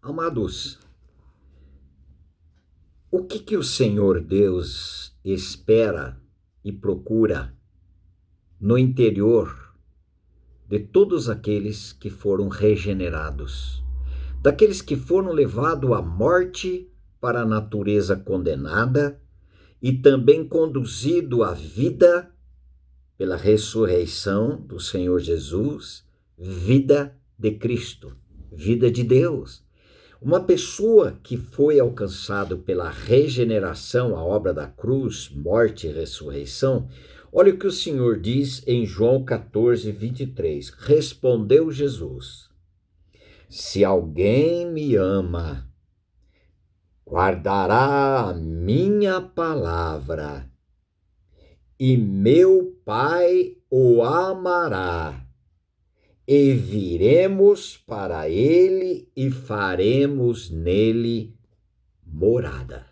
Amados, o que o Senhor Deus espera e procura no interior de todos aqueles que foram regenerados, daqueles que foram levados à morte para a natureza condenada e também conduzido à vida pela ressurreição do Senhor Jesus, vida de Cristo, vida de Deus. Uma pessoa que foi alcançado pela regeneração, a obra da cruz, morte e ressurreição, olha o que o Senhor diz em João 14, 23. Respondeu Jesus: se alguém me ama, guardará a minha palavra, e meu Pai o amará, e viremos para ele e faremos nele morada.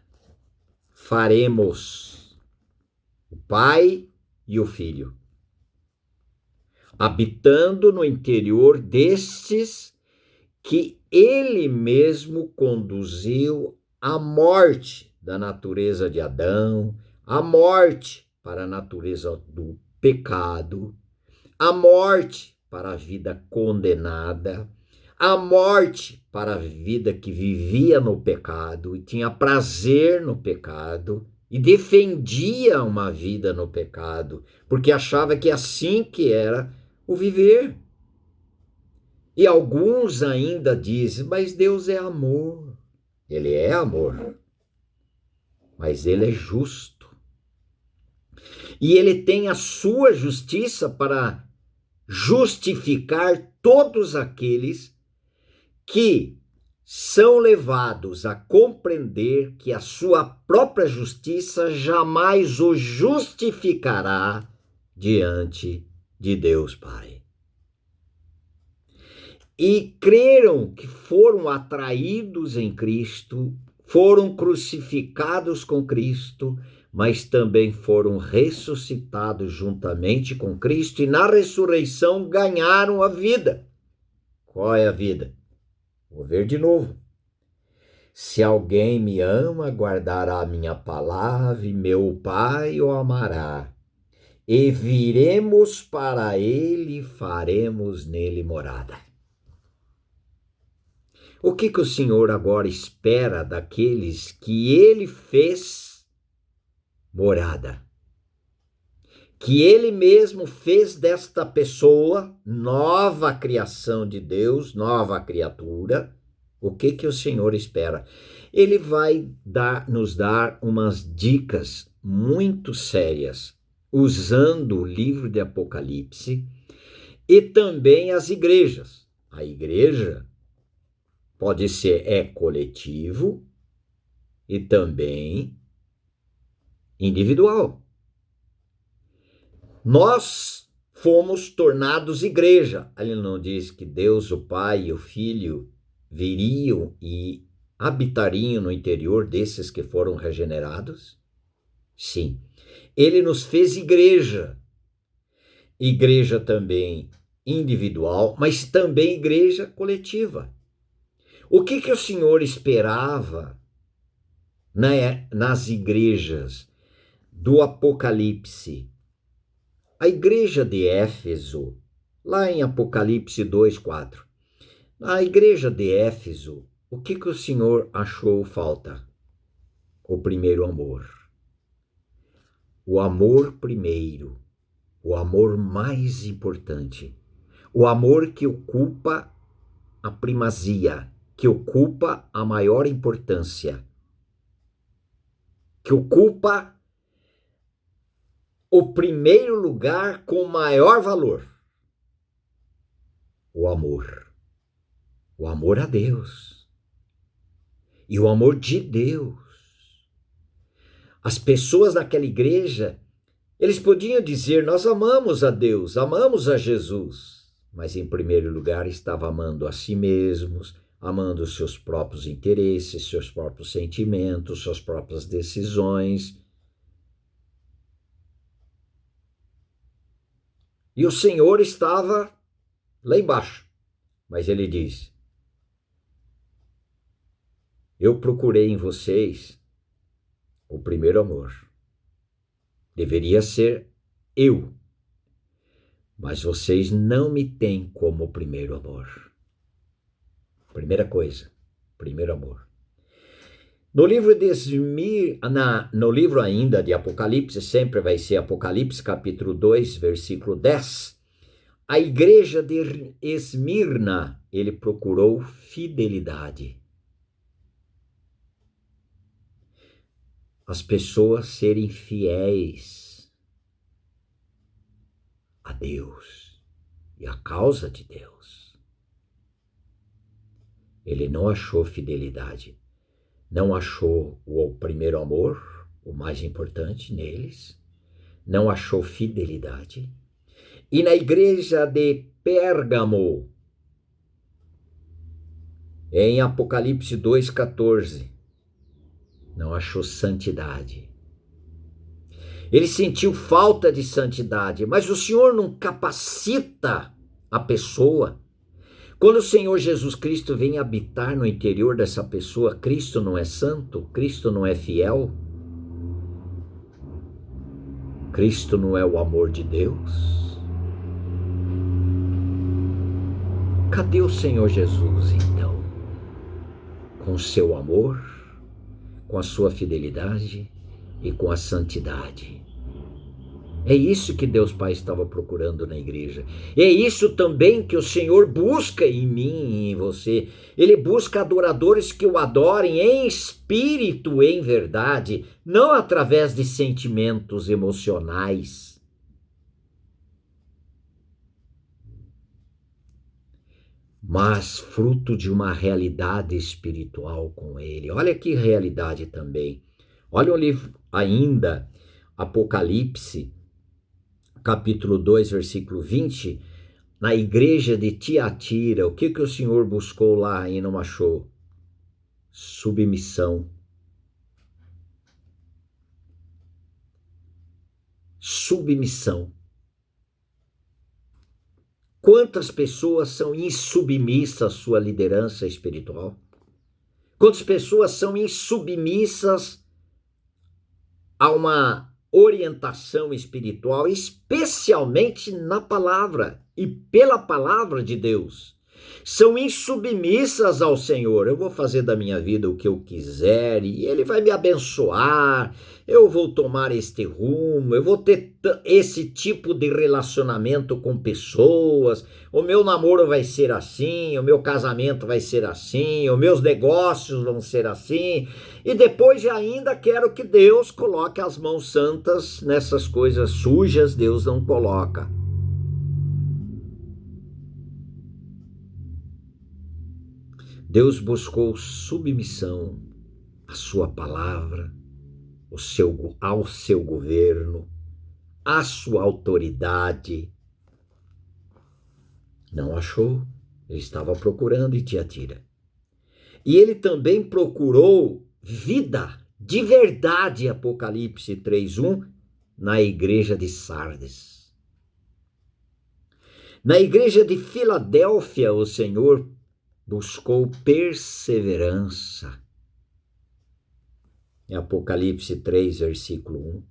Faremos o Pai e o Filho, habitando no interior destes que ele mesmo conduziu à morte da natureza de Adão, à morte para a natureza do pecado, à morte para a vida condenada, à morte para a vida que vivia no pecado e tinha prazer no pecado e defendia uma vida no pecado, porque achava que assim que era o viver. E alguns ainda dizem, mas Deus é amor. Ele é amor, mas ele é justo. E ele tem a sua justiça para justificar todos aqueles que são levados a compreender que a sua própria justiça jamais o justificará diante de Deus Pai. E creram que foram atraídos em Cristo, foram crucificados com Cristo, mas também foram ressuscitados juntamente com Cristo e na ressurreição ganharam a vida. Qual é a vida? Vou ver de novo. Se alguém me ama, guardará a minha palavra, e meu Pai o amará. E viremos para ele e faremos nele morada. O que o Senhor agora espera daqueles que ele fez morada? Que ele mesmo fez desta pessoa nova criação de Deus, nova criatura. O que o Senhor espera? Ele vai nos dar umas dicas muito sérias, usando o livro de Apocalipse e também as igrejas. A igreja pode ser coletivo e também individual. Nós fomos tornados igreja. Ele não diz que Deus, o Pai e o Filho viriam e habitariam no interior desses que foram regenerados? Sim. Ele nos fez igreja. Igreja também individual, mas também igreja coletiva. O que o Senhor esperava nas igrejas do Apocalipse? A igreja de Éfeso, lá em Apocalipse 2:4, a igreja de Éfeso, o que o Senhor achou falta? O primeiro amor. O amor primeiro, o amor mais importante, o amor que ocupa a primazia, que ocupa a maior importância, que ocupa o primeiro lugar com maior valor. O amor a Deus e o amor de Deus. As pessoas daquela igreja, eles podiam dizer, nós amamos a Deus, amamos a Jesus, mas em primeiro lugar estava amando a si mesmos, amando os seus próprios interesses, seus próprios sentimentos, suas próprias decisões. E o Senhor estava lá embaixo, mas ele diz, Eu procurei em vocês o primeiro amor. Deveria ser eu, mas vocês não me têm como primeiro amor. Primeira coisa, primeiro amor. No livro ainda de Apocalipse, sempre vai ser Apocalipse capítulo 2, versículo 10, a igreja de Esmirna, ele procurou fidelidade. As pessoas serem fiéis a Deus e à causa de Deus. Ele não achou fidelidade, não achou o primeiro amor, o mais importante neles, não achou fidelidade. E na igreja de Pérgamo, em Apocalipse 2,14, não achou santidade. Ele sentiu falta de santidade, mas o Senhor não capacita a pessoa. Quando o Senhor Jesus Cristo vem habitar no interior dessa pessoa, Cristo não é santo? Cristo não é fiel? Cristo não é o amor de Deus? Cadê o Senhor Jesus, então? Com o seu amor, com a sua fidelidade e com a santidade. É isso que Deus Pai estava procurando na igreja. É isso também que o Senhor busca em mim e em você. Ele busca adoradores que o adorem em espírito e em verdade, não através de sentimentos emocionais. Mas fruto de uma realidade espiritual com Ele. Olha que realidade também. Olha o livro ainda, Apocalipse, capítulo 2, versículo 20, na igreja de Tiatira, o que o Senhor buscou lá e não achou? Submissão. Submissão. Quantas pessoas são insubmissas à sua liderança espiritual? Quantas pessoas são insubmissas a uma orientação espiritual, especialmente na palavra e pela palavra de Deus? São insubmissas ao Senhor. Eu vou fazer da minha vida o que eu quiser e Ele vai me abençoar. Eu vou tomar este rumo, eu vou ter esse tipo de relacionamento com pessoas. O meu namoro vai ser assim, o meu casamento vai ser assim, os meus negócios vão ser assim. E depois ainda quero que Deus coloque as mãos santas nessas coisas sujas. Deus não coloca. Deus buscou submissão à sua palavra, ao seu governo, à sua autoridade. Não achou, ele estava procurando em Tiatira. E ele também procurou vida de verdade, Apocalipse 3:1, na igreja de Sardes. Na igreja de Filadélfia, o Senhor buscou perseverança. Em Apocalipse 3, versículo 1.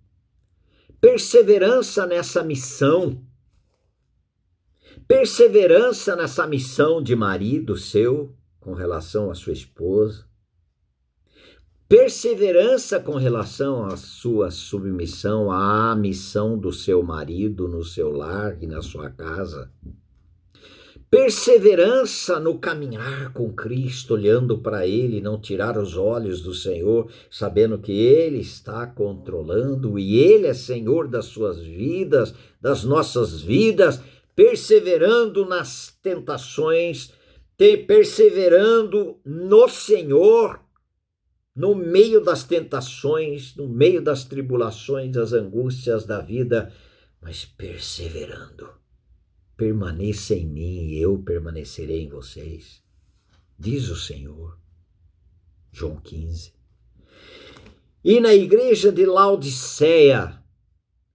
Perseverança nessa missão. Perseverança nessa missão de marido seu com relação à sua esposa. Perseverança com relação à sua submissão à missão do seu marido no seu lar e na sua casa. Perseverança no caminhar com Cristo, olhando para Ele, não tirar os olhos do Senhor, sabendo que Ele está controlando e Ele é Senhor das suas vidas, das nossas vidas, perseverando nas tentações, perseverando no Senhor, no meio das tentações, no meio das tribulações, das angústias da vida, mas perseverando. Permaneça em mim e eu permanecerei em vocês, diz o Senhor. João 15. E na igreja de Laodiceia,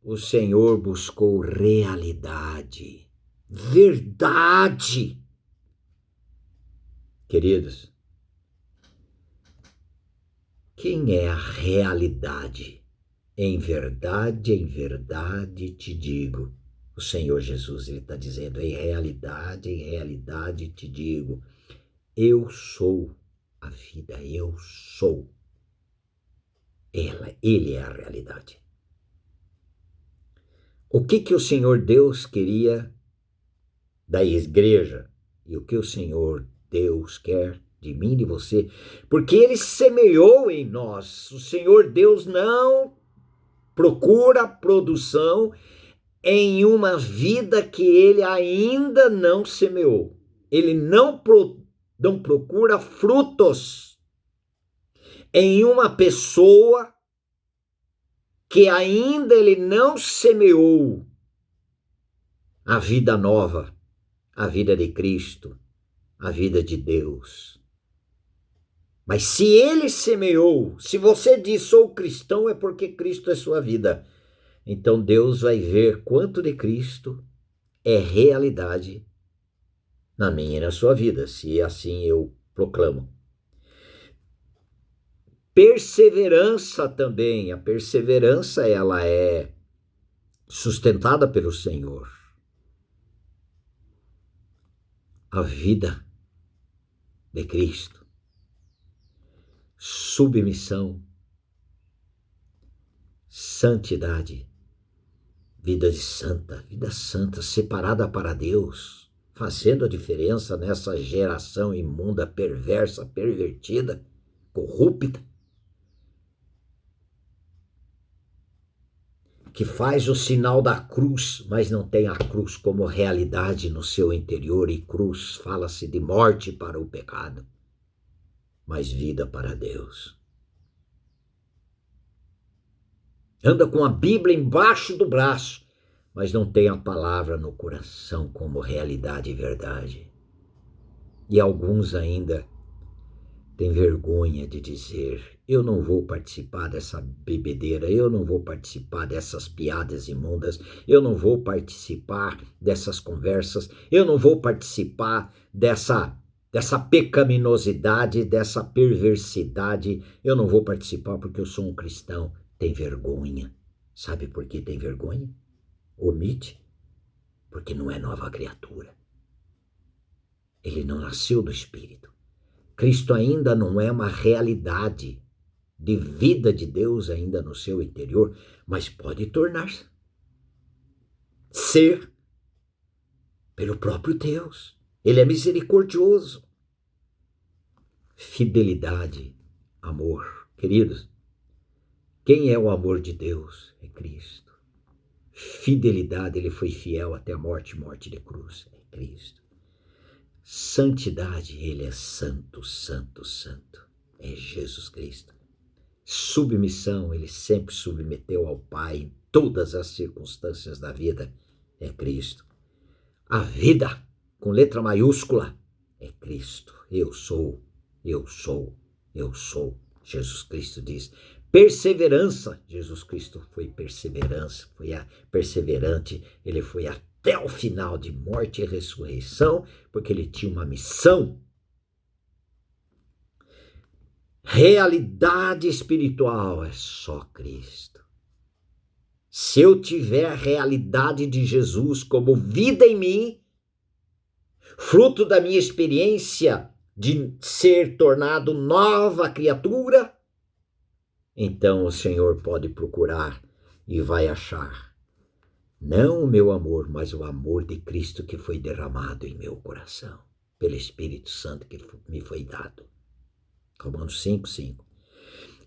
o Senhor buscou realidade, verdade. Queridos, Quem é a realidade? Em verdade te digo. O Senhor Jesus, ele está dizendo, em realidade te digo. Eu sou a vida, eu sou. Ele é a realidade. O que o Senhor Deus queria da igreja e o que o Senhor Deus quer de mim e de você? Porque ele semeou em nós. O Senhor Deus não procura produção em uma vida que ele ainda não semeou. Ele não procura frutos em uma pessoa que ainda ele não semeou a vida nova, a vida de Cristo, a vida de Deus. Mas se ele semeou, se você diz sou cristão, é porque Cristo é sua vida. Então Deus vai ver quanto de Cristo é realidade na minha e na sua vida, se assim eu proclamo. Perseverança também, a perseverança ela é sustentada pelo Senhor. A vida de Cristo, submissão, santidade, vida santa, separada para Deus, fazendo a diferença nessa geração imunda, perversa, pervertida, corrupta, que faz o sinal da cruz, mas não tem a cruz como realidade no seu interior, e cruz fala-se de morte para o pecado, mas vida para Deus. Anda com a Bíblia embaixo do braço, mas não tem a palavra no coração como realidade e verdade. E alguns ainda têm vergonha de dizer, eu não vou participar dessa bebedeira, eu não vou participar dessas piadas imundas, eu não vou participar dessas conversas, eu não vou participar dessa pecaminosidade, dessa perversidade, eu não vou participar porque eu sou um cristão. Tem vergonha. Sabe por que tem vergonha? Omite. Porque não é nova criatura. Ele não nasceu do Espírito. Cristo ainda não é uma realidade de vida de Deus ainda no seu interior, mas pode tornar-se. Ser pelo próprio Deus. Ele é misericordioso. Fidelidade, amor. Queridos, quem é o amor de Deus? É Cristo. Fidelidade, ele foi fiel até a morte de cruz. É Cristo. Santidade, ele é santo, santo, santo. É Jesus Cristo. Submissão, ele sempre submeteu ao Pai em todas as circunstâncias da vida. É Cristo. A vida, com letra maiúscula, é Cristo. Eu sou, eu sou, eu sou. Jesus Cristo diz. Perseverança, Jesus Cristo foi perseverança, foi perseverante, ele foi até o final de morte e ressurreição, porque ele tinha uma missão. Realidade espiritual é só Cristo. Se eu tiver a realidade de Jesus como vida em mim, fruto da minha experiência de ser tornado nova criatura, então o Senhor pode procurar e vai achar, não o meu amor, mas o amor de Cristo que foi derramado em meu coração, pelo Espírito Santo que me foi dado. Romanos 5:5.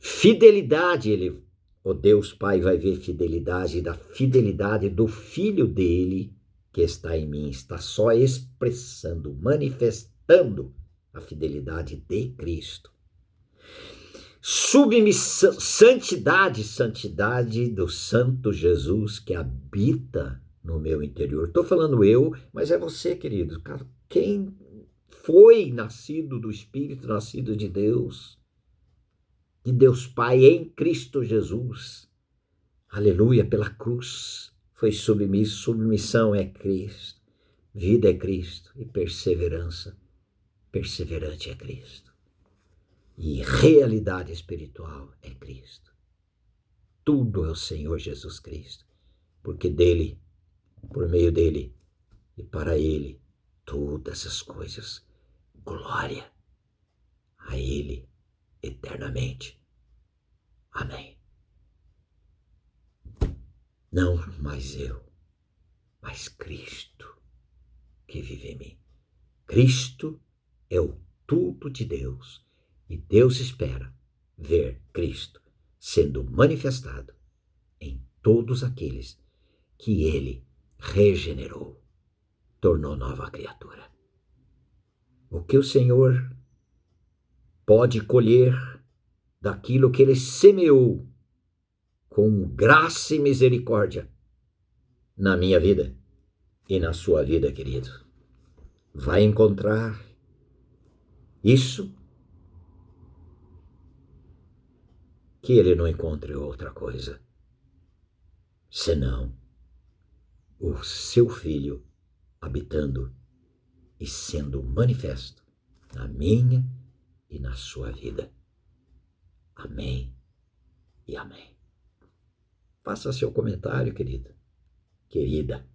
Fidelidade, o Deus Pai vai ver fidelidade, da fidelidade do Filho dele que está em mim, está só expressando, manifestando a fidelidade de Cristo. Submissão, santidade do Santo Jesus que habita no meu interior. Estou falando eu, mas é você, querido. Quem foi nascido do Espírito, nascido de Deus Pai em Cristo Jesus. Aleluia, pela cruz foi submisso. Submissão é Cristo, vida é Cristo e perseverante é Cristo. e realidade espiritual é Cristo. Tudo é o Senhor Jesus Cristo, porque dele, por meio dele e para ele, todas as coisas. Glória a ele eternamente. Amém. Não mais eu, mas Cristo que vive em mim. Cristo é o tudo de Deus e Deus espera ver Cristo sendo manifestado em todos aqueles que ele regenerou, tornou nova criatura. O que o Senhor pode colher daquilo que ele semeou com graça e misericórdia na minha vida e na sua vida, querido. Vai encontrar isso que ele não encontre outra coisa, senão o seu Filho habitando e sendo manifesto na minha e na sua vida. Amém e amém. Faça seu comentário, querido, querida.